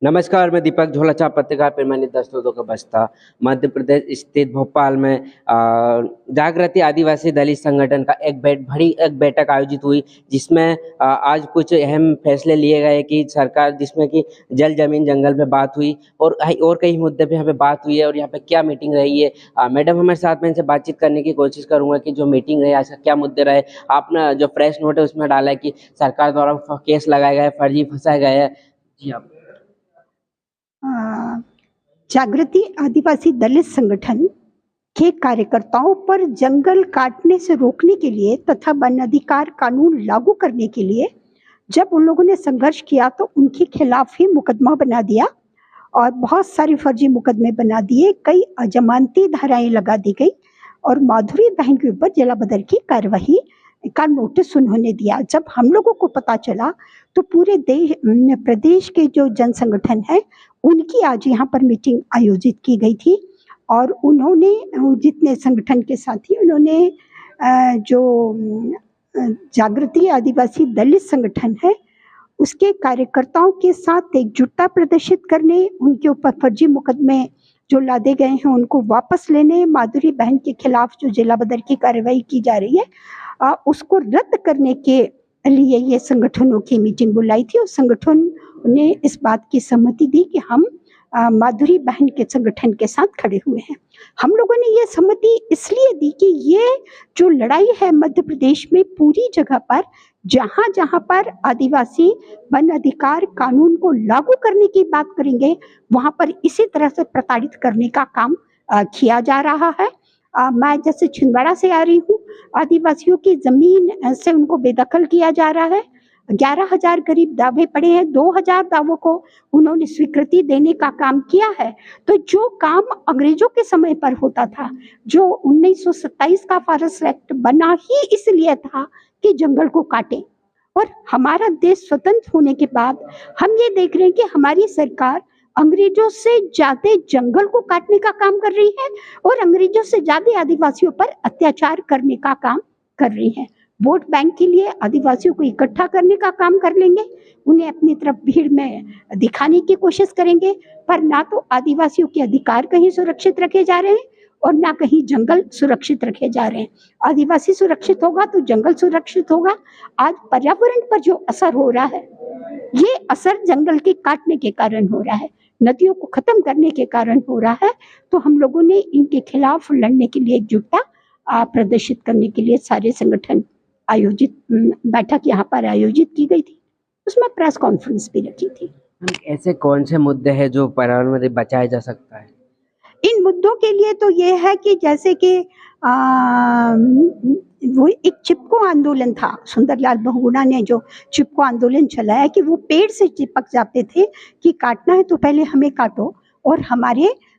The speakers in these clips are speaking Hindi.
नमस्कार, मैं दीपक झोलाछाप पत्रकार प्रमाणित दस्तों का बस्ता मध्य प्रदेश स्थित भोपाल में जागृति आदिवासी दलित संगठन का एक बैठक आयोजित हुई, जिसमें आज कुछ अहम फैसले लिए गए कि सरकार जिसमें कि जल जमीन जंगल पे बात हुई और कई मुद्दे पे यहाँ पे बात हुई है और यहाँ पे क्या मीटिंग रही है। मैडम हमारे साथ में इनसे बातचीत करने की कोशिश करूंगा कि जो मीटिंग रही आज का क्या मुद्दे रहे। आपने जो प्रेस नोट है उसमें डाला है कि सरकार द्वारा केस लगाए गए, फर्जी फंसाए गए हैं। जी आप जागृति आदिवासी दलित संगठन के कार्यकर्ताओं पर जंगल काटने से रोकने के लिए तथा वन अधिकार कानून लागू करने के लिए जब उन लोगों ने संघर्ष किया तो उनके खिलाफ ही मुकदमा बना दिया और बहुत सारे फर्जी मुकदमे बना दिए, कई अजमानती धाराएं लगा दी गई और माधुरी बहन के ऊपर जलाबदर की कार्यवाही का नोटिस उन्होंने दिया। जब हम लोगों को पता चला तो पूरे प्रदेश के जो जन संगठन है उनकी आज यहाँ पर मीटिंग आयोजित की गई थी और उन्होंने जितने संगठन के साथी उन्होंने जो जागृति आदिवासी दलित संगठन है उसके कार्यकर्ताओं के साथ एकजुटता प्रदर्शित करने, उनके ऊपर फर्जी मुकदमे जो लादे गए हैं उनको वापस लेने, माधुरी बहन के खिलाफ जो जिलाबदर की कार्रवाई की जा रही है उसको रद्द करने के लिए ये संगठनों की मीटिंग बुलाई थी और संगठन ने इस बात की सहमति दी कि हम माधुरी बहन के संगठन के साथ खड़े हुए हैं। हम लोगों ने ये सहमति इसलिए दी कि ये जो लड़ाई है मध्य प्रदेश में पूरी जगह पर जहाँ जहाँ पर आदिवासी वन अधिकार कानून को लागू करने की बात करेंगे वहाँ पर इसी तरह से प्रताड़ित करने का काम किया जा रहा है। मैं जैसे छिंदवाड़ा से आ रही हूँ, आदिवासियों की जमीन से उनको बेदखल किया जा रहा है। 11,000 करीब दावे पड़े हैं, 2,000 दावों को उन्होंने स्वीकृति देने का काम किया है। तो जो काम अंग्रेजों के समय पर होता था, जो 1927 का फॉरेस्ट एक्ट बना ही इसलिए था कि जंगल को काटे, और हमारा देश स्वतंत्र होने के बाद हम ये देख रहे हैं कि हमारी सरकार अंग्रेजों से ज्यादा जंगल को काटने का काम कर रही है और अंग्रेजों से ज्यादा आदिवासियों पर अत्याचार करने का काम कर रही है। वोट बैंक के लिए आदिवासियों को इकट्ठा करने का काम कर लेंगे, उन्हें अपनी तरफ भीड़ में दिखाने की कोशिश करेंगे, पर ना तो आदिवासियों के अधिकार कहीं सुरक्षित रखे जा रहे हैं और ना कहीं जंगल सुरक्षित रखे जा रहे हैं। आदिवासी सुरक्षित होगा तो जंगल सुरक्षित होगा। आज पर्यावरण पर जो असर हो रहा है ये असर जंगल के काटने के कारण हो रहा है, नदियों को खत्म करने के कारण हो रहा है। तो हम लोगों ने इनके खिलाफ लड़ने के लिए एकजुटता प्रदर्शित करने के लिए सारे संगठन आयोजित बैठक यहाँ पर आयोजित की गई थी, उसमें प्रेस कॉन्फ्रेंस भी रखी थी। ऐसे कौन से मुद्दे हैं जो पर्यावरण में बचाया जा सकता है? इन मुद्दों के लिए तो ये है कि जैसे कि वो एक चिपको आंदोलन था, सुंदरलाल बहुगुणा ने जो चिपको आंदोलन चलाया कि वो पेड़ से चिपक जाते थे कि काटना है तो पहले हमें काटो और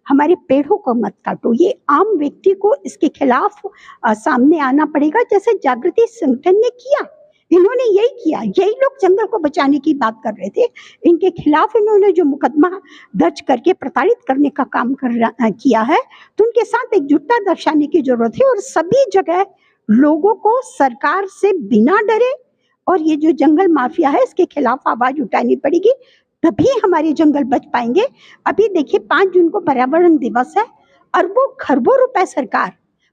हमारे पेड़ों को मत काटो। ये आम व्यक्ति को इसके खिलाफ सामने आना पड़ेगा, जैसे जागृति संगठन ने किया। इन्होंने यही किया, यही लोग जंगल को बचाने की बात कर रहे थे, इनके खिलाफ इन्होंने जो मुकदमा दर्ज करके प्रताड़ित करने का काम किया है, तो उनके साथ एकजुटता दर्शाने की जरूरत है और सभी जगह लोगों को सरकार से बिना डरे और ये जो जंगल माफिया है इसके खिलाफ आवाज उठानी पड़ेगी, तभी हमारे जंगल बच पाएंगे। अभी देखिए 5 जून को पर्यावरण दिवस है, अरबों खरबों रुपए सरकार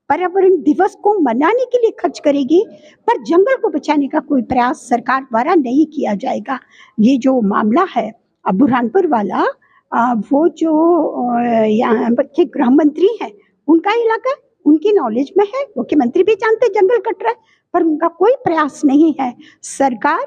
पर्यावरण दिवस को मनाने के लिए खर्च करेगी, पर जंगल को बचाने का कोई प्रयास सरकार द्वारा नहीं किया जाएगा। ये जो मामला है बुरहानपुर वाला, वो जो यहाँ के गृह मंत्री है उनका इलाका, उनकी नॉलेज में है, मुख्यमंत्री भी जानते जंगल कट रहा है, पर उनका कोई प्रयास नहीं है। सरकार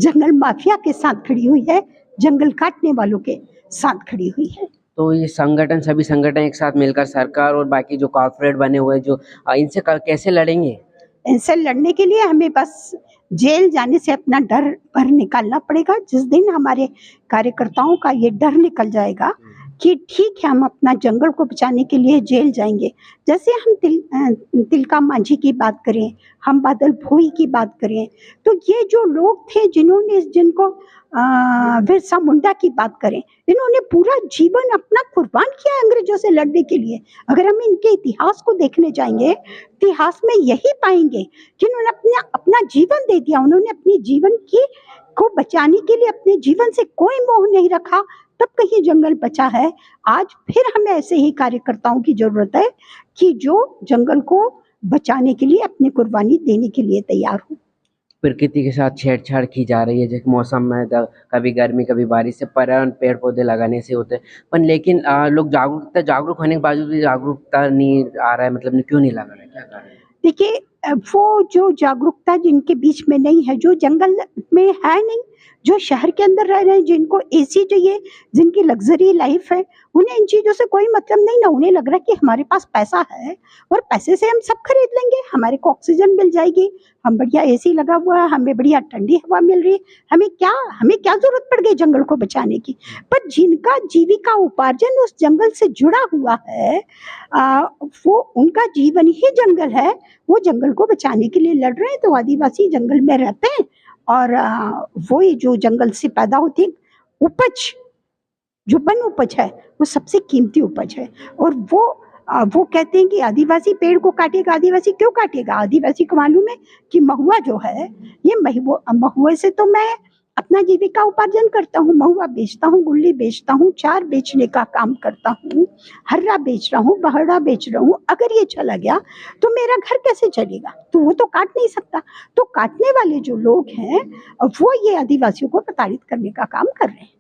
जंगल माफिया के साथ खड़ी हुई है, जंगल काटने वालों के साथ खड़ी हुई है। तो ये सभी संगठन एक साथ मिलकर सरकार और बाकी जो कॉर्पोरेट बने हुए जो इनसे कैसे लड़ेंगे? इनसे लड़ने के लिए हमें बस जेल जाने से अपना डर पर निकालना पड़ेगा। जिस दिन हमारे कार्यकर्ताओं का ये डर निकल जाएगा कि ठीक है हम अपना जंगल को बचाने के लिए जेल जाएंगे, जैसे हम तिलका मांझी की बात करें, हम बादल भोई की बात करें, तो ये जो लोग थे जिनको बिरसा मुंडा की बात करें, इन्होंने पूरा जीवन अपना कुर्बान किया अंग्रेजों से लड़ने के लिए। अगर हम इनके इतिहास को देखने जाएंगे, इतिहास में यही पाएंगे कि उन्होंने अपना जीवन दे दिया, उन्होंने अपनी जीवन की को बचाने के लिए अपने जीवन से कोई मोह नहीं रखा, तब कहीं जंगल बचा है। आज फिर हमें ऐसे ही कार्यकर्ताओं की जरूरत है कि जो जंगल को बचाने के लिए अपनी कुर्बानी देने के लिए तैयार हो। प्रकृति के साथ छेड़छाड़ की जा रही है, जैसे मौसम में कभी गर्मी कभी बारिश से पर्यावरण पेड़ पौधे लगाने से होते हैं, पर लेकिन लोग जागरूक होने के बावजूद भी जागरूकता नहीं आ रहा है, मतलब क्यों नहीं लगा रहा है, क्या कारण है? देखिए, वो जो जागरूकता जिनके बीच में नहीं है, जो जंगल में है नहीं, जो शहर के अंदर रह रहे हैं, जिनको एसी चाहिए, जिनकी लग्जरी लाइफ है, उन्हें इन चीज़ों से कोई मतलब नहीं ना। उन्हें लग रहा है कि हमारे पास पैसा है और पैसे से हम सब खरीद लेंगे, हमारे को ऑक्सीजन मिल जाएगी, हम बढ़िया एसी लगा हुआ है, हमें बढ़िया ठंडी हवा मिल रही है, हमें क्या जरूरत पड़ गई जंगल को बचाने की। पर जिनका जीविका उपार्जन उस जंगल से जुड़ा हुआ है, वो उनका जीवन ही जंगल है, वो जंगल को बचाने के लिए लड़ रहे हैं। तो आदिवासी जंगल में रहते हैं और वो ही जो जंगल से पैदा होती उपज, जो वन उपज है, वो सबसे कीमती उपज है। और वो कहते हैं कि आदिवासी पेड़ को काटेगा। आदिवासी क्यों काटेगा? आदिवासी को मालूम है कि महुआ जो है, ये महुए से तो मैं अपना जीविका उपार्जन करता हूँ, महुआ बेचता हूँ, गुल्ली बेचता हूँ, चार बेचने का काम करता हूँ, हर्रा बेच रहा हूँ, बहरा बेच रहा हूँ। अगर ये चला गया तो मेरा घर कैसे चलेगा? तो वो तो काट नहीं सकता। तो काटने वाले जो लोग हैं, वो ये आदिवासियों को प्रताड़ित करने का काम कर रहे हैं।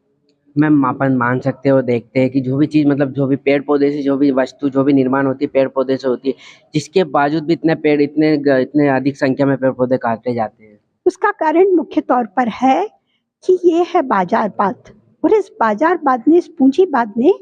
मैम, अपन मान सकते हो, देखते हैं कि जो भी चीज़, मतलब जो भी पेड़ पौधे से, जो भी वस्तु, जो भी निर्माण होती है पेड़ पौधे से होती है, जिसके बावजूद भी इतने अधिक संख्या में पेड़ पौधे काटे जाते हैं। उसका कारण मुख्य तौर पर है कि ये है बाजारवाद। और इस बाजारवाद ने, इस पूंजीवाद ने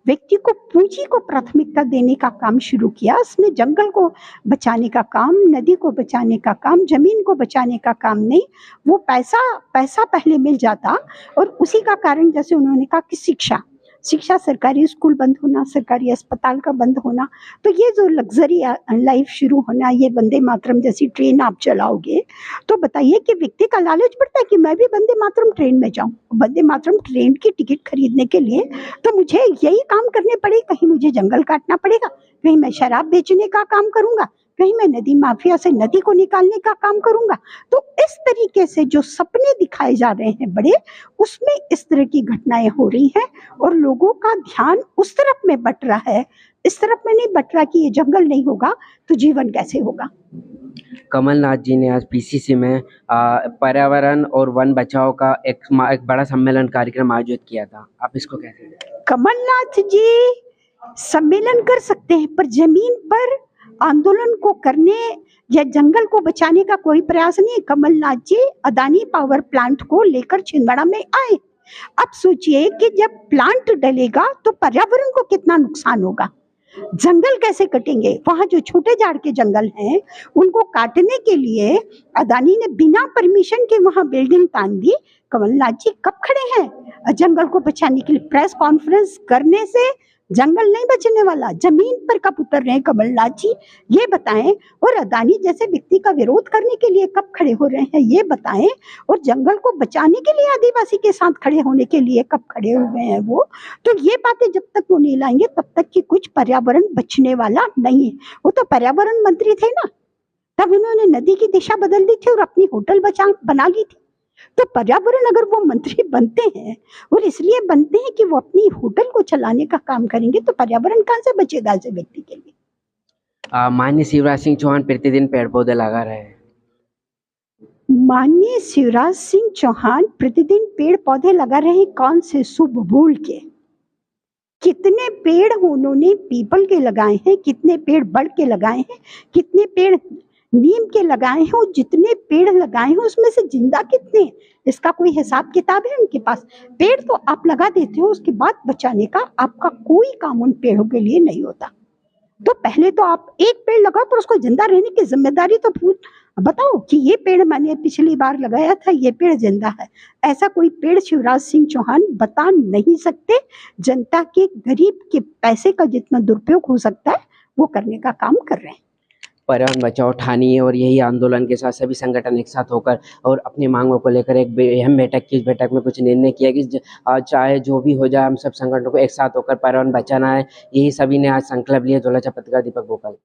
व्यक्ति को पूंजी को प्राथमिकता देने का काम शुरू किया। उसने जंगल को बचाने का काम, नदी को बचाने का काम, जमीन को बचाने का काम नहीं। वो पैसा पहले मिल जाता। और उसी का कारण, जैसे उन्होंने कहा कि शिक्षा, सरकारी स्कूल बंद होना, सरकारी अस्पताल का बंद होना, तो ये जो लग्जरी लाइफ शुरू होना, ये वंदे मातरम जैसी ट्रेन आप चलाओगे तो बताइए कि व्यक्ति का लालच बढ़ता है कि मैं भी वंदे मातरम ट्रेन में जाऊं। वंदे मातरम ट्रेन की टिकट खरीदने के लिए तो मुझे यही काम करने पड़े, कहीं मुझे जंगल काटना पड़ेगा, कहीं मैं शराब बेचने का काम करूंगा, कहीं मैं नदी माफिया से नदी को निकालने का काम करूंगा। तो इस तरीके से जो सपने दिखाए जा रहे हैं बड़े, उसमें इस तरह की घटनाएं हो रही हैं और लोगों का ध्यान उस तरफ में बट रहा है, इस तरफ में नहीं बट रहा कि ये जंगल नहीं होगा तो जीवन कैसे होगा। कमलनाथ जी ने आज पीसीसी में पर्यावरण और वन बचाओ का एक बड़ा सम्मेलन कार्यक्रम आयोजित किया था, आप इसको कैसे देखते हैं? कमलनाथ जी सम्मेलन कर सकते हैं, पर जमीन पर आंदोलन को करने या जंगल को बचाने का कोई प्रयास नहीं है। कमलनाथ जी अदानी पावर प्लांट को लेकर छिंदवाड़ा में आए। अब सोचिए कि जब प्लांट डलेगा तो पर्यावरण को कितना नुकसान होगा, जंगल कैसे कटेंगे। वहां जो छोटे झाड़ के जंगल हैं, उनको काटने के लिए अदानी ने बिना परमिशन के वहां बिल्डिंग तान दी। कमलनाथ जी कब खड़े हैं जंगल को बचाने के लिए? प्रेस कॉन्फ्रेंस करने से जंगल नहीं बचने वाला, जमीन पर कब उतर रहे हैं कमलनाथ जी, ये बताएं। और अदानी जैसे व्यक्ति का विरोध करने के लिए कब खड़े हो रहे हैं, ये बताएं। और जंगल को बचाने के लिए आदिवासी के साथ खड़े होने के लिए कब खड़े हुए हैं वो? तो ये बातें जब तक वो नहीं लाएंगे तब तक कि कुछ पर्यावरण बचने वाला नहीं है। वो तो पर्यावरण मंत्री थे ना, तब उन्होंने नदी की दिशा बदल दी थी और अपनी होटल बना ली थी। तो पर्यावरण अगर वो मंत्री बनते हैं और इसलिए बनते हैं कि वो अपनी होटल को चलाने का काम करेंगे, तो पर्यावरण कहां से बचेगा ऐसे व्यक्ति के लिए? माननीय शिवराज सिंह चौहान प्रतिदिन पेड़ पौधे लगा रहे हैं। माननीय शिवराज सिंह चौहान प्रतिदिन पेड़ पौधे लगा रहे हैं, कौन से शुभ भूल के? कितने पेड़ उन्होंने पीपल के लगाए हैं, कितने पेड़ बड़ के लगाए हैं, कितने पेड़ नीम के लगाए हैं, और जितने पेड़ लगाए हैं उसमें से जिंदा कितने, इसका कोई हिसाब किताब है उनके पास? पेड़ तो आप लगा देते हो, उसके बाद बचाने का आपका कोई काम उन पेड़ों के लिए नहीं होता। तो पहले तो आप एक पेड़ लगाओ, पर उसको जिंदा रहने की जिम्मेदारी तो बताओ कि ये पेड़ मैंने पिछली बार लगाया था, ये पेड़ जिंदा है। ऐसा कोई पेड़ शिवराज सिंह चौहान बता नहीं सकते। जनता के, गरीब के पैसे का जितना दुरुपयोग हो सकता है वो करने का काम कर रहे हैं। पर्यावरण बचाओ ठानिए, और यही आंदोलन के साथ सभी संगठन एक साथ होकर और अपनी मांगों को लेकर एक अहम बैठक की। इस बैठक में कुछ निर्णय किया कि चाहे जो भी हो जाए, हम सब संगठनों को एक साथ होकर पर्यावरण बचाना है। यही सभी ने आज संकल्प लिया। झोला छाप पत्रकार दीपक गोपाल।